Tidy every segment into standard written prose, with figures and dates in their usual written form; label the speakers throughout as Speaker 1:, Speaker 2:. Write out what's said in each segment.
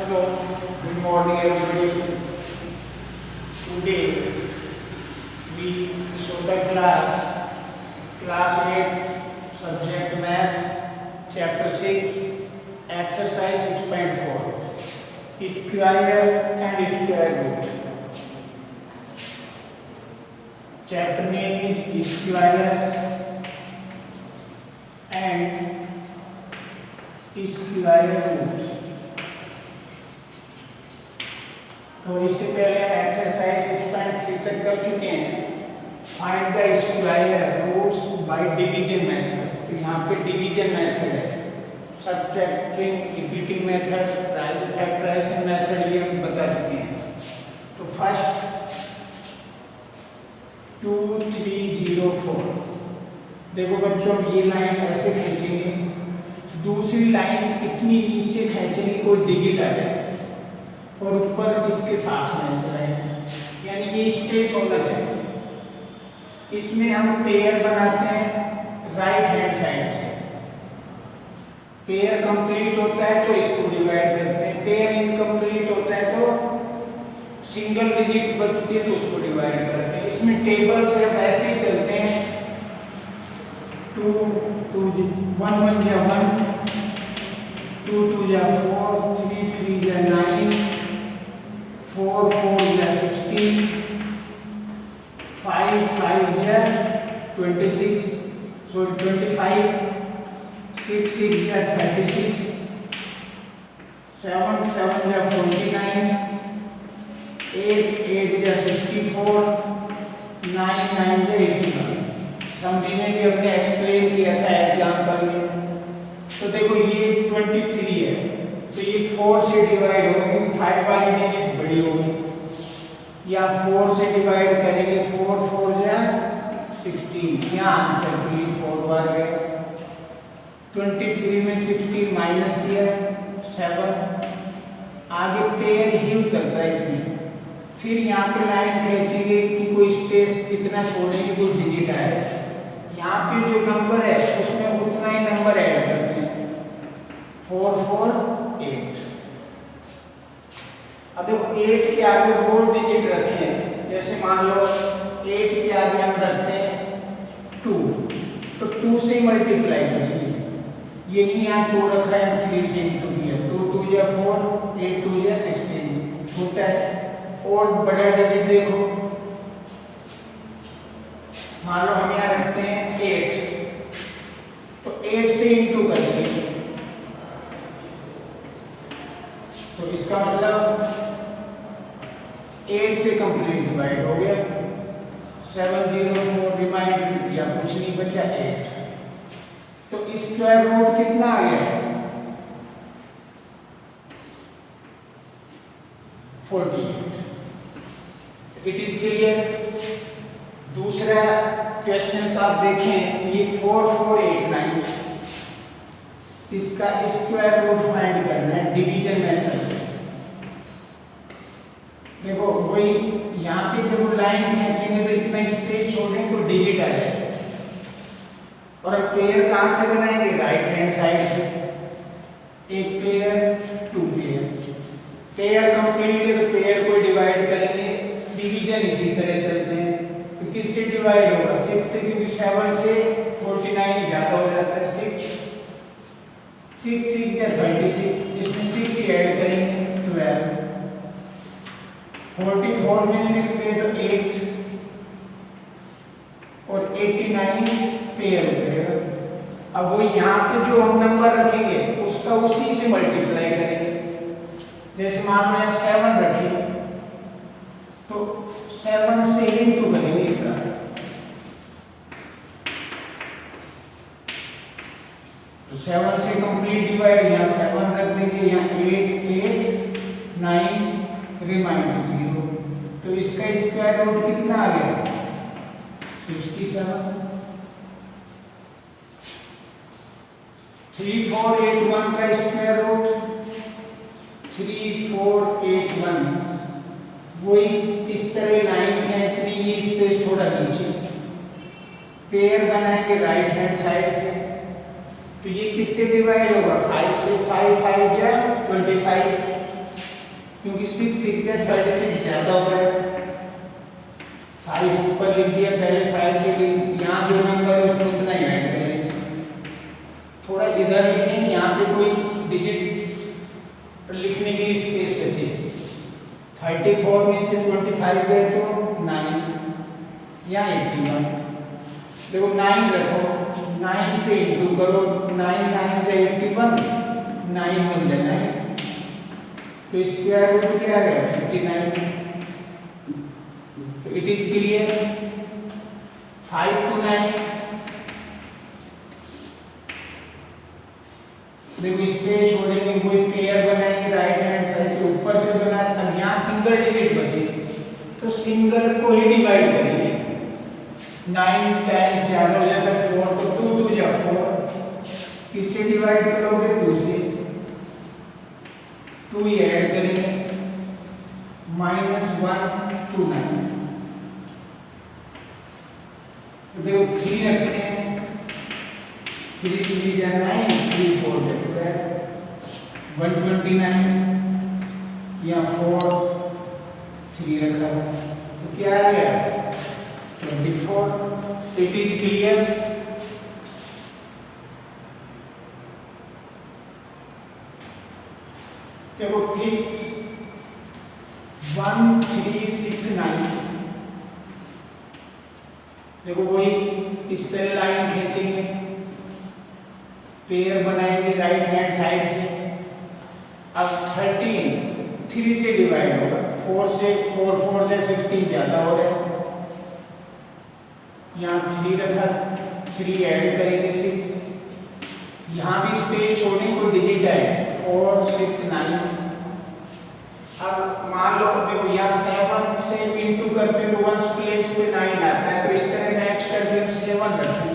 Speaker 1: Hello, good morning everybody. Today we show the class 8 subject maths chapter 6 exercise 6.4 squares and square root. Chapter name is squares and square root. तो इससे पहले हम exercise 6.3 तक कर चुके हैं। Find the square roots by division method. तो यहाँ पे डिवीजन मेथड है, subtracting, repeating method, factorisation method, ये हम बता चुके हैं। तो फर्स्ट 2 3 0 4। देखो बच्चों, ये लाइन ऐसे खींचेंगे, दूसरी लाइन इतनी नीचे खींचेंगे कोई डिजिट आ जाए और ऊपर इसके साथ में ऐसे रहेगा, यानी ये स्पेस होना चाहिए। इसमें हम पेयर बनाते हैं राइट हैंड साइड से। पेयर कंप्लीट होता है तो इसको डिवाइड करते हैं, पेयर इनकम्प्लीट होता है तो सिंगल डिजिट बचती है तो उसको डिवाइड करते हैं। इसमें टेबल से हम ऐसे ही चलते हैं, 2 2 1 1 जा 1, 2 2 जा 4, 3 3 जा 9, 4 4 जा 16, 5 5 जा 26, सॉरी 25, 6 6 जा 36, 7 7 जा 49, 8 8 जा 64, 9 9 जा 81। समझी में भी हमने एक्सप्लेन किया था एग्जाम्पल में। तो देखो ये 23 है, तो ये 4 से डिवाइड होगी, 5 वाली डिजिट बड़ी होगी, या 4 से डिवाइड करेंगे, 4 4 जा 16, यहाँ आंसर के लिए 4 बार गए। 23 में 16 माइनस किया 7, आगे पेयर ही उतरता है इसमें। फिर यहाँ पे लाइन खींचेंगे कि कोई स्पेस इतना छोड़ेंगे कोई डिजिट आए, यहाँ पे जो नंबर है उसमें उतना ही नंबर ऐड करते हैं, 4 4 8। अब देखो 8 के आगे 2 डिजिट रखे हैं, जैसे मान लो 8 के आगे हम रखते हैं 2, तो 2 से मल्टीप्लाई करेंगे। ये नहीं यहाँ 2 रखा है, 3 से इंटू किया, 2 2 जा 4, 8 2 जा 16, छोटा है। और बड़ा डिजिट देखो, मान लो हम यहाँ रखते हैं 8, तो 8 से इंटू करेंगे, तो इसका मतलब 8 से कंप्लीट डिवाइड हो गया। 7 0 4 रिमाइंडर किया, कुछ नहीं बचा 8। तो स्क्वायर रूट कितना आ गया? 48। It is clear. दूसरा क्वेश्चन आप देखें, ये 4 4 8 9, इसका स्क्वायर रूट फाइंड करना है डिवीजन मेथड से। देखो वही यहाँ पे जब लाइन खींचेंगे तो इतना स्पेस छोड़ेंगे तो डिजिट आ जाएगा। और अब पेयर कहाँ से बनाएंगे? राइट हैंड साइड से। एक पेयर, 2 पेयर, पेयर कंप्लीट है तो पेयर को डिवाइड करेंगे, डिवीजन इसी तरह चलते हैं। तो किससे डिवाइड होगा? 6 से, क्योंकि 7 से 49 ज्यादा हो जाता है। 6 6 6 या 36, इसमें 6 ही ऐड करेंगे, 12। 44 में 6 गए तो 8, और 89 पेयर उतरेगा। अब वो यहाँ पे जो हम नंबर रखेंगे उसका उसी से मल्टीप्लाई करेंगे। जैसे मान लो 7 रखी, तो 7 से इंटू करेंगे इसका, तो 7 से कंप्लीट डिवाइड, यहाँ 7 रख देंगे, यहाँ 8 8 9 रिमाइंडर 0। तो इसका स्क्वायर रूट कितना आ गया? 67। 3 4 8 1 का स्क्वायर रूट 3 4 8 1। वही इस तरह लाइन खींचनी, ये स्पेस थोड़ा नीचे, पेयर बनाएंगे राइट हैंड साइड से। तो ये किससे डिवाइड होगा? 5 से, 5 5 जा 25, क्योंकि 6 6 या 36 ज़्यादा हो रहा है। 5 ऊपर लिख दिया, पहले 5 से यहाँ जो नंबर है उसमें उतना ही ऐड करेंगे। थोड़ा इधर लिखेंगे, यहाँ पे कोई डिजिट लिखने के लिए स्पेस बचे। 34 में से 25 गए तो 9, यहाँ 81। देखो 9 रखो, 9 से इंटू करो, 9 9 जा 81, 9 1 जा 9, तो स्क्वायर रूट क्या आ गया 59। तो इट इज क्लियर। 5 to 9। देखो स्पेस छोड़ेंगे, कोई पेयर बनाएंगे राइट हैंड साइड से, ऊपर से बना। अब यहाँ सिंगल डिजिट बचे तो सिंगल को ही डिवाइड करेंगे। 9 टाइम्स ज्यादा हो जाता है 4, तो 2 2 जा 4। किससे डिवाइड करोगे? 2 से। 2 ही ऐड करेंगे, -1 2 9। तो देखो 3 रखते हैं, 3 3 जा 9, 3 4 जा 12, 129। यहाँ 4 3 रखा था, तो क्या आ गया 24। It is clear. देखो 1 3 6 9। देखो वही इस तरह लाइन खींचेंगे, पेयर बनाएंगे राइट हैंड साइड से। अब 13 3 से डिवाइड होगा, 4 से 4 4 से 16 ज्यादा हो रहा है। यहाँ 3 रखा, 3 ऐड करेंगे 6। यहाँ भी स्पेस छोड़ने को डिजिट है 4 6 9। अब मान लो देखो यहाँ 7 से इंटू करते हैं तो 1 प्लेस पे 9 आता है, तो इस तरह नेक्स्ट करके 7 रखें।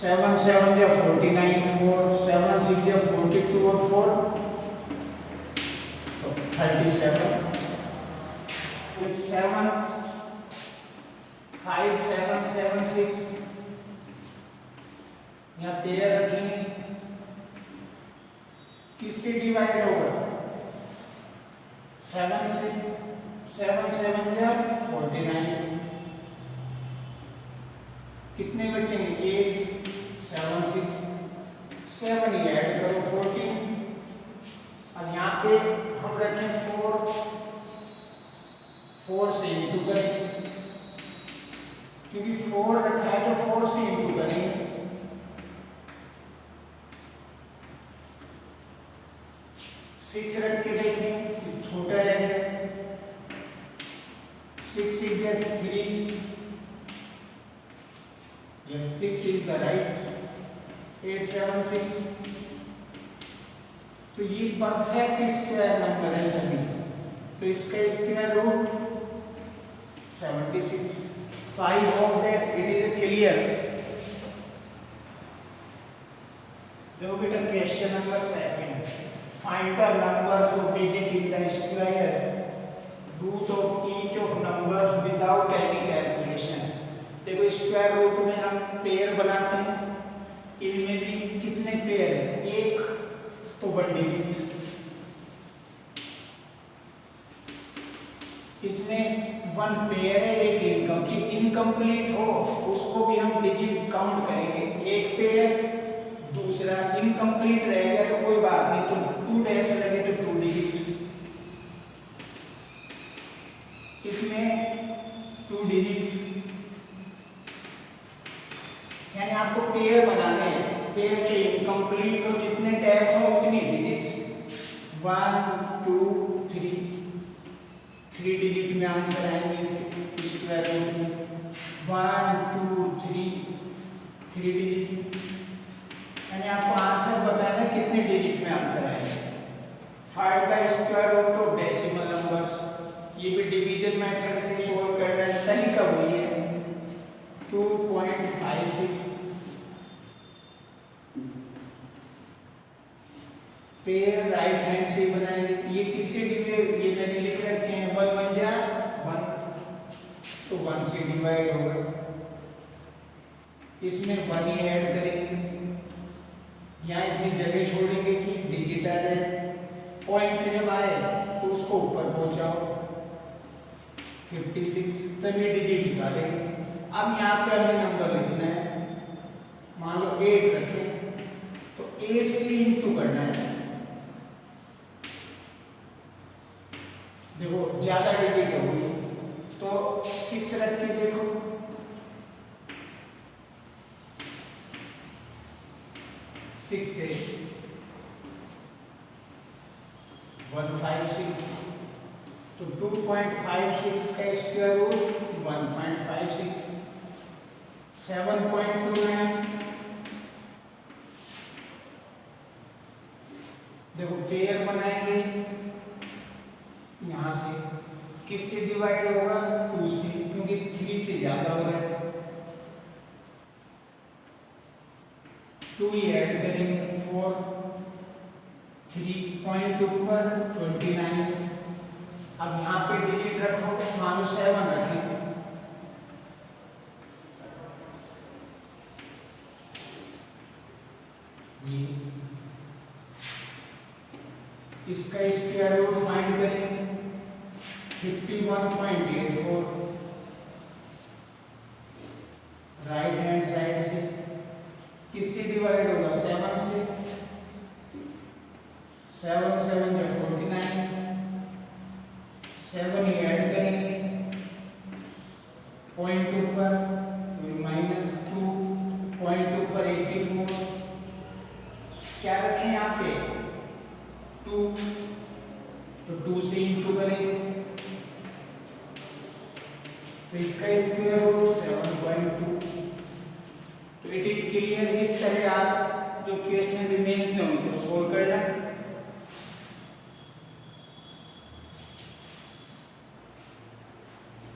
Speaker 1: 7 7 जा 49, 4 7 6 जा 42 और 4 37। 7 5 7 7 6। यहाँ पेयर रखेंगे, किससे डिवाइड होगा? 7 से। 7 7 जा 49। कितने बचेंगे? 8 7 6 7 ही ऐड करो 14। अब यहाँ पे हम रखें 4 से इंटू करें, क्योंकि 4 रखा है तो 4 से इंटू करेंगे। 6 रख के देखें, छोटा रह गया। 6 6 जा 3। Yes, 6 is the right. 8 7 6। तो ये परफेक्ट स्क्वायर नंबर है सभी, तो इसका square root 76। So I hope that it is clear. देखो बेटा question number 2, find the numbers of digit in the square root of each of numbers without any calculation। देखो square root में हम pair बनाते हैं, इनमें भी कितने पेयर है? 1 तो 1 डिजिट। इसमें 1 पेयर है, 1 इनकम्प्लीट। इनकम्प्लीट हो उसको भी हम डिजिट काउंट करेंगे। 1 पेयर, दूसरा इनकम्प्लीट रह गया तो कोई बात नहीं, तो 2 डैश लगे तो 2 डिजिट। इसमें 2 डिजिट, यानी आपको पेयर बनाने हैं। पेयर के इनकम्प्लीट हो, जितने डैश हो उतनी डिजिट। 1 2 3 3 डिजिट में आंसर आएंगे इसके स्क्वायर रूट में। 1 2 3 3 डिजिट, यानी आपको आंसर बताना है कितने डिजिट में आंसर आएगा। Find the square root of decimal numbers. ये भी डिवीजन मेथड से सोल्व करना है, तरीका वही है। 2.56 पेयर राइट हैंड से बनाएंगे। ये किससे डिवाइड? ये मैंने लिख रखे हैं 1 1 जा 1, तो 1 से डिवाइड होगा। इसमें 1 ही ऐड करेंगे, यहाँ इतनी जगह छोड़ेंगे कि डिजिट आ जाए। पॉइंट जब आए तो उसको ऊपर पहुंचाओ 56, तब ये डिजिट निकालेंगे। अब यहाँ पे हमें नंबर लिखना है, मान लो 8 रखें तो 8 से इंटू करना है। देखो ज्यादा डिजिट होगी तो 6 रख के देखो, 6 से 156, तो 2.56 का स्क्वायर रूट 1.56, 7.29। देखो पेयर बनाएंगे, यहां से किससे डिवाइड होगा 2 से, क्योंकि 3 से ज्यादा हो रहा है। 2 ही ऐड करेंगे 4, 3 पॉइंट ऊपर 29। अब यहाँ पे डिजिट रखो, मान लो 7 रखेंगे, ये इसका स्क्वायर रूट फाइंड करेंगे 51.84, राइट हैंड साइड से किससे डिवाइड होगा 7 से, 7 7 जो 49, 7 ही ऐड करेंगे पॉइंट ऊपर, फिर -2 पॉइंट ऊपर 84, क्या रखें यहाँ पे 2, तो 2 से इंटू करेंगे तो इसका स्क्वायर रूट 7.2। तो इट इज क्लियर। इस तरह आप जो क्वेश्चन रिमेन्स है उनको सोल्व करना।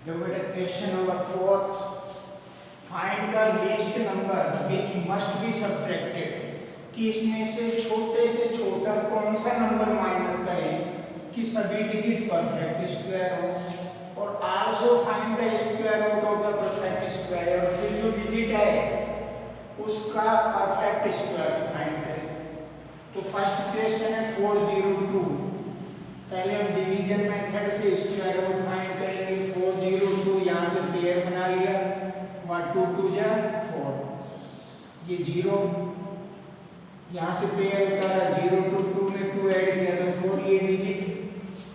Speaker 1: देखो बेटा question number 4, find the least number which must be subtracted, कि इसमें से छोटे से छोटा कौन सा नंबर माइनस करें कि सभी डिजिट परफेक्ट स्क्वायर हो, और also find the square root of the perfect square, और फिर जो डिजिट है उसका परफेक्ट स्क्वायर फाइंड करें। तो फर्स्ट क्वेश्चन है 402, पहले हम डिवीजन मेथड से स्क्वायर रूट फाइंड करेंगे। 402 यहाँ से पेयर बना लिया, 1 2 2 जा 4, ये 0 यहाँ से पेयर उतारा, 0 2 2 में 2 ऐड किया तो 4, ये डिजिट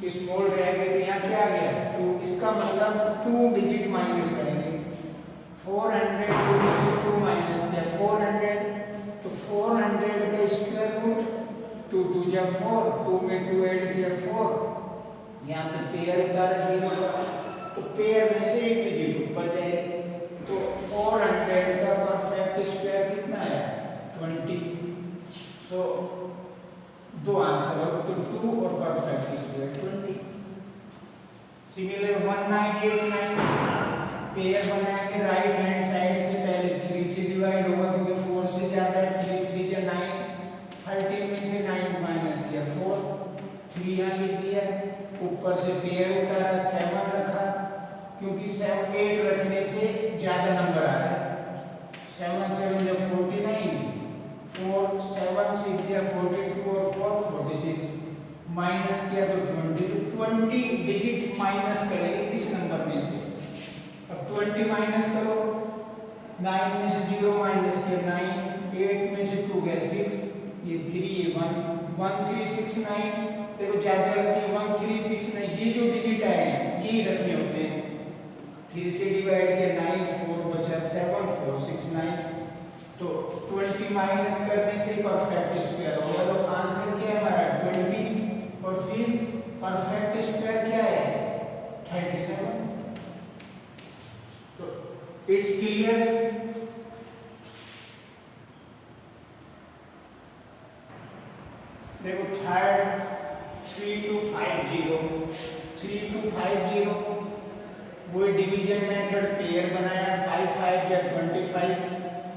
Speaker 1: स्मॉल रह गए तो यहाँ क्या आ गया 2, इसका मतलब 2 डिजिट माइनस करेंगे। 400 2 में से 2 माइनस किया 400, तो 400 का स्क्वायर रूट 2 2 जा 4, 2 में 2 ऐड किया 4, यहाँ से पेयर उतारा 0, तो पेयर में से एक डिजिट ऊपर जाएगी। तो 400 का परफेक्ट स्क्वायर कितना है 20। सो दो आंसर हो, तो 2 और परफेक्ट स्क्वायर 20। सिमिलर 1989 पेयर बनाएंगे राइट हैंड साइड से, पहले 3 से डिवाइड होगा क्योंकि 4 से ज्यादा है, 3 3 जा 9, 13 में से 9 माइनस किया 4, 3 यहाँ लिख दिया, ऊपर से पेयर उतारा 7 रखा क्योंकि 7 8 रखने से ज्यादा नंबर आ रहा है। 7 7 जा 49, 4 7 6 जा 42 और 4 46, माइनस किया तो 20, तो 20 डिजिट माइनस करेंगे इस नंबर में से। अब 20 माइनस करो, 9 में से 0 माइनस किया 9, 8 में से 2 गया 6, ये 3 ये 1 1 3 6 9, देखो ज्यादा लगती 1 3 6 9, ये जो डिजिट आए ये रखने होते हैं। 3 से डिवाइड किया 9, 4 बचा 7 4 6 9, तो 20 माइनस करने से परफेक्ट स्क्वायर होगा, तो आंसर क्या है हमारा 20, और फिर परफेक्ट स्क्वायर क्या है 37। तो इट्स क्लियर। देखो थर्ड 3250 वो डिवीजन मेथड पेयर बनाया, 5 5 या 25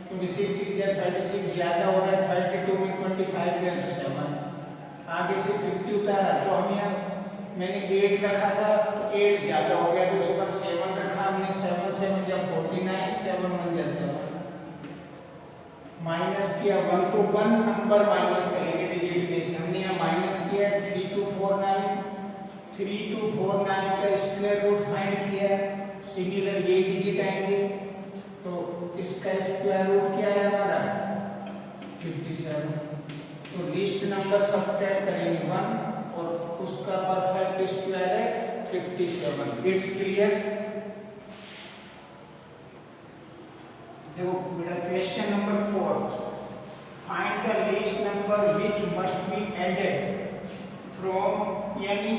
Speaker 1: क्योंकि 6 6 या 36 ज्यादा हो रहा है, 32 में 25 गया तो 7, आगे से 50 उतारा तो हम यहाँ मैंने 8 रखा था तो 8 ज्यादा हो गया तो उसके बाद 7 रखा हमने, 7 7 या 49, 7 1 या 7, माइनस किया 1 तो 1 नंबर माइनस करेंगे डिजिट में से, हमने यहाँ माइनस किया 3 2 3249, 3249 का स्क्वायर रूट फाइंड किया। सिमिलर ये डिजिट आएंगे तो इसका स्क्वायर रूट क्या है हमारा 57। तो लिस्ट नंबर सब्ट्रैक्ट करेंगे 1 और उसका परफेक्ट स्क्वायर है 57। It's clear. देखो बेटा question number 4, find the least number which must be added from, यानी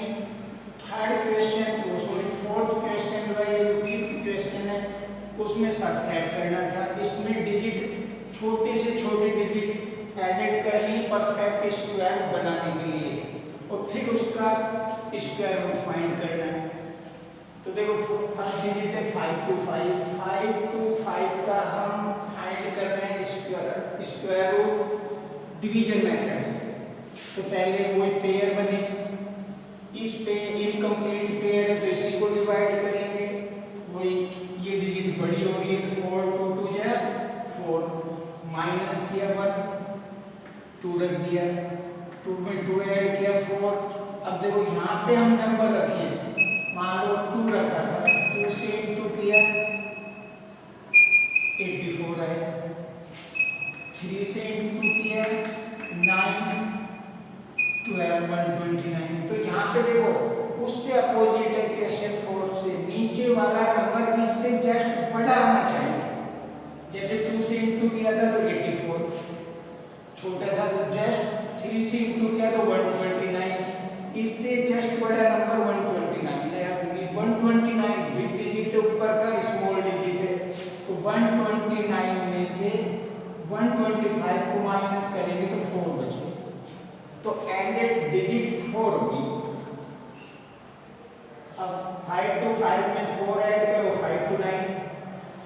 Speaker 1: थर्ड क्वेश्चन को सॉरी फोर्थ क्वेश्चन का ये फिफ्थ क्वेश्चन है उसमें सब्ट्रैक्ट करना था। इसमें डिजिट छोटे से छोटे डिजिट ऐडेड करनी परफेक्ट स्क्वायर बनाने के लिए और फिर उसका स्क्वायर रूट फाइंड करना है। तो देखो फर्स्ट डिजिट है 525, 525 का हम फाइंड कर रहे हैं स्क्वायर रूट डिवीजन मेथड से। तो पहले वही पेयर बने, इस पे इनकम्प्लीट पेयर है तो इसी को डिवाइड करेंगे। वही ये डिजिट बड़ी हो रही है 4 2 2 जा 4, माइनस किया 1 2 रख दिया, 2 में 2 ऐड किया 4। अब देखो यहाँ पे हम नंबर रखे, मान लो 2 रखा था, 2 से इंटू किया 84 है, 3 से इंटू किया 9 12 129। तो यहाँ पे देखो उससे अपोजिट है क्वेश्चन 4 से, नीचे वाला नंबर इससे जस्ट बड़ा आना चाहिए। जैसे 2 से इंटू किया था तो 84, छोटा था तो जस्ट 3 से इंटू किया तो 129, इससे जस्ट बड़ा नंबर 129 है। 129 बिग डिजिट ऊपर का स्मॉल डिजिट है तो 129 में से 125 को माइनस करेंगे तो 4 बचे, तो एंडेड डिजिट 4 होगी। अब 5 to 5 में 4 ऐड करो 5 to 9,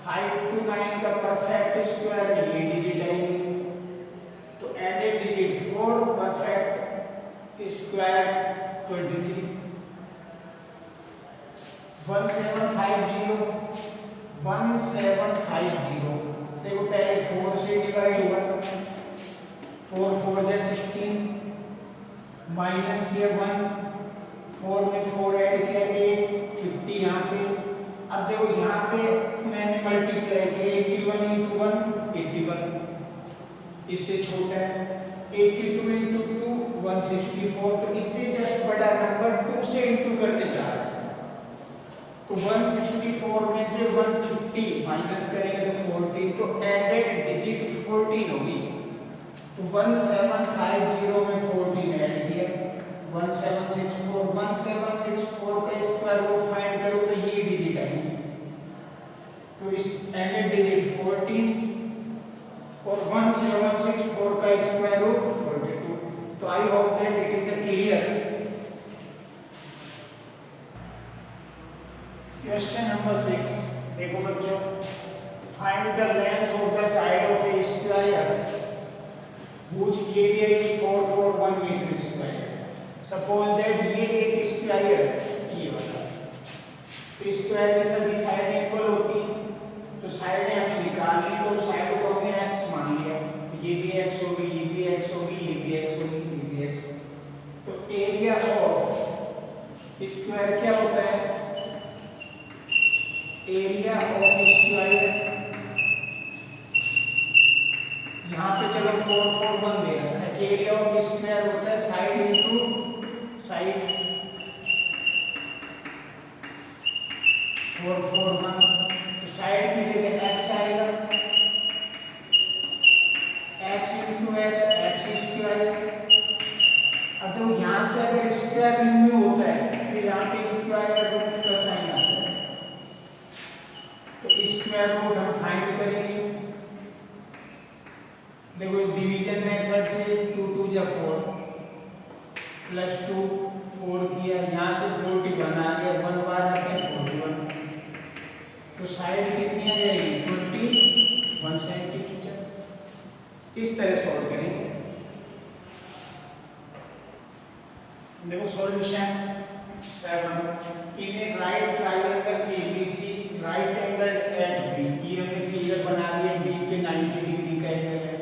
Speaker 1: 5 to 9 का परफेक्ट स्क्वायर में ये डिजिट आएंगे तो एडेड डिजिट 4, परफेक्ट स्क्वायर 23। 1750 देखो पहले 4 से डिवाइड हुआ, 4 4 जा 16, माइनस किया 1, 4 में 4 ऐड किया 8, 50 यहाँ पे। अब देखो यहाँ पे मैंने मल्टीप्लाई किया 81 इंटू 1 81, इससे छोटा है 82 इंटू 2 164, तो इससे जस्ट बड़ा नंबर 2 से इंटू करने जा रहा है तो 164 में से 150 माइनस करेंगे तो 14, तो एडेड डिजिट 14 होगी। तो 1750 में 14 ऐड किया 1764, 1764 का स्क्वायर रूट फाइंड करो तो ये डिजिट आएगी। तो इस एडेड डिजिट 14 और 1764 का स्क्वायर रूट 42। तो I hope that it is the clear. Question number 6 देखो बच्चों, find the length of the side of a square whose area is 441 metre square. Suppose that ये एक स्क्वायर ये वाला, तो स्क्वायर की सभी साइड इक्वल होती तो साइडें हमें निकालनी, तो साइड को हमने x मान लिया, तो ये भी x होगी, ये भी x होगी, ये भी x होगी, ये भी x। तो एरिया ऑफ स्क्वायर क्या होता है, एरिया ऑफ स्क्वायर, यहाँ पे चलो 441 दे रखा है, एरिया ऑफ स्क्वायर होता है साइड इनटू साइड, 441, तो साइड की जगह x आएगा, x into x, x square. अब देखो यहाँ से अगर स्क्वायर रिमूव होता है तो यहाँ पे स्क्वायर रूट का साइन आता है, तो स्क्वायर रूट हम फाइंड करेंगे। देखो डिवीजन मेथड से 2 2 जा 4 प्लस 2 4 किया, यहाँ से 41 आ गया, 1 बार रखें 41, तो साइड कितनी आ जाएगी 21 सेंटीमीटर। इस तरह सॉल्व करेंगे। देखो solution 7, in a right triangle ABC right angle at B, ये हमने फिगर बना दिया, B पे 90 डिग्री का एंगल है,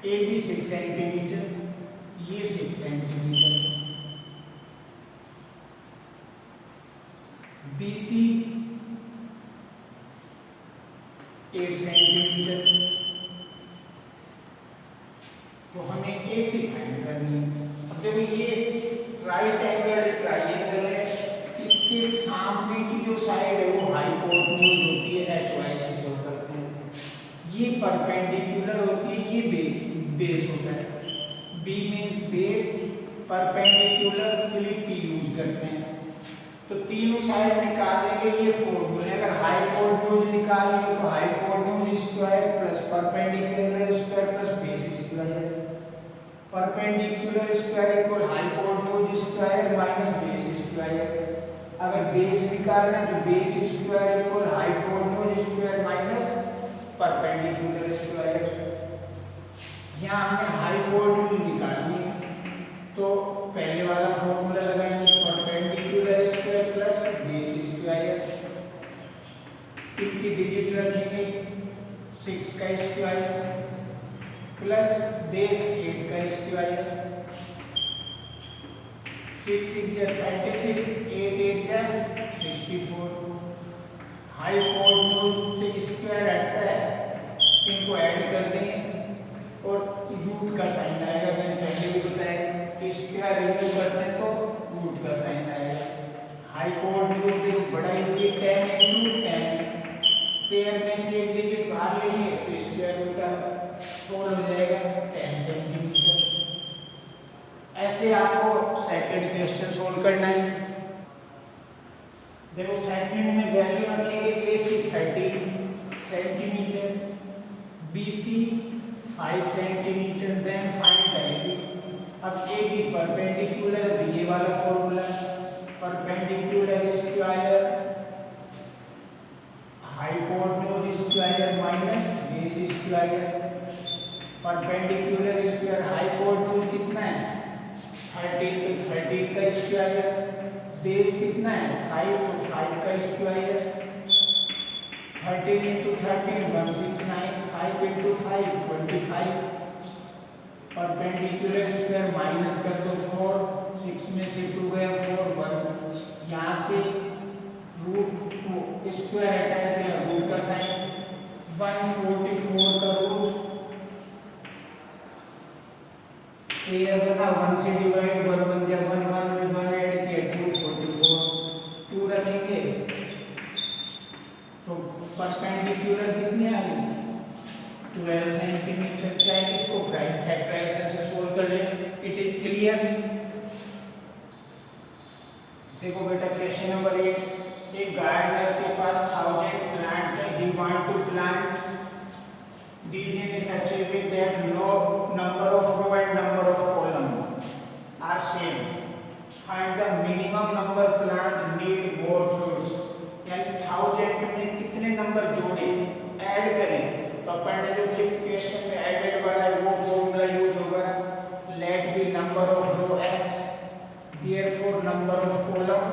Speaker 1: AB 6 सेंटीमीटर, ये 6 सेंटीमीटर, BC 8 सेंटीमीटर। तो हमें AC फाइंड करनी है। अब देखो ये राइट एंगल ट्राइंगल है, इसके सामने की जो साइड है वो हाइपोटेन्यूज होती है, HY से शो करते हैं। ये परपेंडिकुलर होती है, ये बेस होता है। B मीन्स बेस, परपेंडिकुलर के लिए P यूज करते हैं। तो तीनों साइड निकालने के लिए फॉर्मूले, अगर हाइपोटेन्यूज निकालेंगे तो hypotenuse square plus perpendicular square plus base square. Perpendicular square equal hypotenuse square minus base square. अगर बेस निकालना है तो base square equal hypotenuse square minus perpendicular square. यहाँ हमने हाइपोटेन्यूज निकालनी है तो पहले वाला फॉर्मूला लगाएंगे, perpendicular square plus base square. इनकी डिजिट रखेंगे 6 का स्क्वायर प्लस बेस 8 का स्क्वायर। 6 6 जा 36, 8 8 जा 64। हाइपोटेन्यूज से स्क्वायर हटता है, इनको ऐड कर देंगे और रूट का साइन आएगा। मैंने पहले भी बताया कि स्क्वायर रिमूव करते हैं तो रूट का साइन आएगा। हाइपोटेन्यूज देखो बड़ा इजी, 10 × 10, पेयर में से एक डिजिट बाहर लेंगे तो स्क्वायर रूट सोल्व हो जाएगा 10 सेंटीमीटर। ऐसे आपको सेकंड क्वेश्चन सोल्व करना है। देखो सेकंड में वैल्यू रखेंगे AC 30 centimetre, BC 5 centimetre, then find करेंगे। अब A भी परपेंडिकुलर, तो ये वाला formula perpendicular square hypotenuse square minus base square. Perpendicular square hypotenuse कितना है 13, तो 13 का स्क्वायर। बेस कितना है 5, तो 5 का स्क्वायर। 13 × 13 169, 5 × 5 25। परपेंडिकुलर स्क्वायर माइनस कर दो 4, 6 में से 2 गया 4 1। यहाँ से रूट स्क्वायर हटाया तो यहाँ रूट का साइन 144 का रूट पेयर बना 1 से डिवाइड 1 1 जा 1 1 में 1 ऐड किया 244 2 रखेंगे तो परपेंडिकुलर कितने आ गए 12 सेंटीमीटर। चाहे इसको प्राइम फैक्टराइजेशन से सोल्व कर ले, इट इज क्लियर। देखो बेटा क्वेश्चन नंबर 8, एक गार्डनर के पास 1000 प्लांट है, he want to plant these in such a way that no number of row and number of column are same. Find the minimum number plant need more fruits. यानी 1000 में कितने number जोड़े add करें, तो अपन ने जो fifth question में added वाला है वो फॉर्मूला यूज होगा, let be number of row x therefore number of column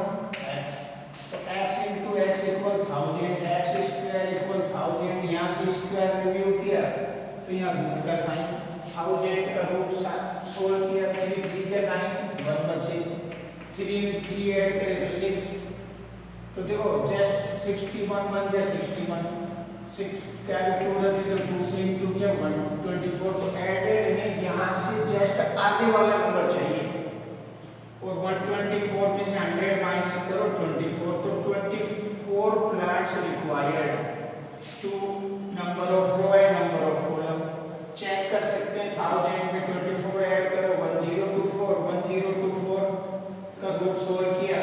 Speaker 1: x। तो x into x equal 1000, x square equal 1000। यहाँ से स्क्वायर रिव्यू किया तो यहाँ रूट का साइन 1000 का रूट सोल्व किया, 3 3 जा 9 1 बचे, 3 में 3 ऐड करें तो 6। तो देखो जस्ट 61 1 जा 61, 6 कैलकुलेट रखे तो 2 से इंटू किया 124। तो एडेड में यहाँ से जस्ट आगे वाला नंबर चाहिए और 124 में से 100 माइनस करो 24, तो 24 plants required to number of row and number of column. Check कर सकते हैं 1000 में 24 ऐड करो 1024, 1024 का रूट सोल्व किया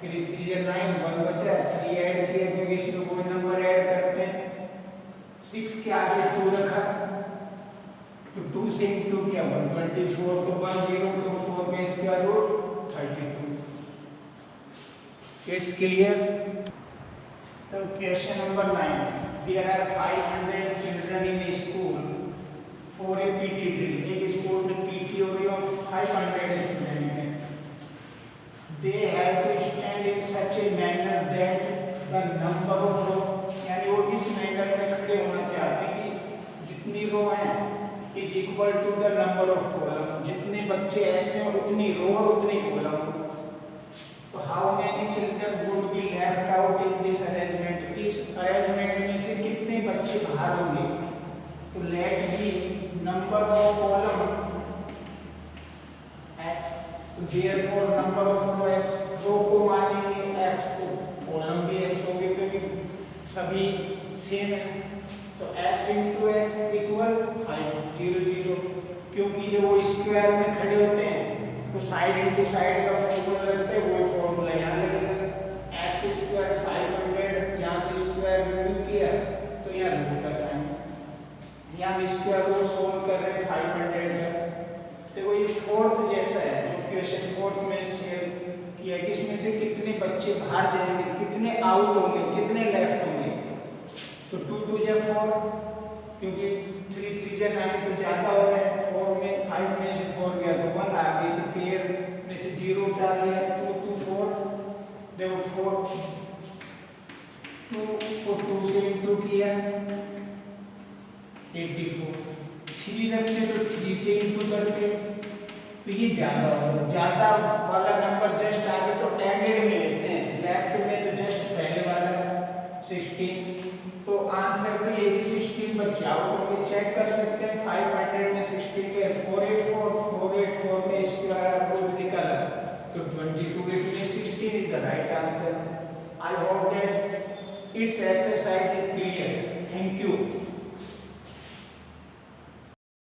Speaker 1: 3 3 जा 9 1 बचा, 3 ऐड किया क्योंकि इसमें कोई नंबर ऐड करते हैं, 6 के आगे 2 रखा तो 2 से इंटू किया 124, तो 1024 का स्क्वायर रूट 32। It's clear. तो question number 9, there are 500 children in a school for a PT drill. एक स्कूल में पीटी हो रही है और 500 स्टूडेंट हैं, they have to stand in such a manner that the number of row, यानी वो इस मैनर में खड़े होना चाहते हैं कि जितनी रो हैं is equal to the number of column, जितने बच्चे ऐसे हैं उतनी रो और उतनी कॉलम। तो how many children would be left out in this arrangement, इस अरेंजमेंट में से कितने बच्चे बाहर होंगे। तो let be number of column x, तो therefore number of row x, row को मानेंगे x, तो कॉलम भी x होंगे क्योंकि सभी सेम है। तो x into x इक्वल 5 0 0, क्योंकि जब वो स्क्वायर में खड़े होते हैं तो साइड इनटू साइड का फॉर्मूला लगता है, वो फॉर्मूला यहाँ लगेगा। x स्क्वायर 500, यहाँ से स्क्वायर रिमूव किया तो यहाँ रूट का साइन, यहाँ स्क्वायर को सोल्व कर रहे हैं 500 है। देखो ये फोर्थ जैसा है जो क्वेश्चन फोर्थ में से किया, इसमें से कितने बच्चे बाहर जाएंगे, कितने आउट होंगे, कितने लेफ्ट होंगे। तो 2 2 जा 4, क्योंकि 3 3 जा 9 तो ज्यादा हो रहा है, 4 में 5 में से 4 गया तो 1 आगे से पेयर में से 0 उतार लिया, 2 2 4, देखो 4 2 को 2 से इंटू किया 84, 3 रखते तो 3 से इंटू करते तो ये ज्यादा होगा, ज्यादा वाला नंबर जस्ट आगे तो एडेड में लेते हैं, लेफ्ट में तो जस्ट पहले वाला 16, तो आंसर तो ये भी 16 बच्चे आउट होंगे। चेक कर सकते हैं 500 में 16 के 484 का स्क्वायर रूट निकाला तो 22, it means 16 is the right answer. I hope that it's exercise is clear. Thank you.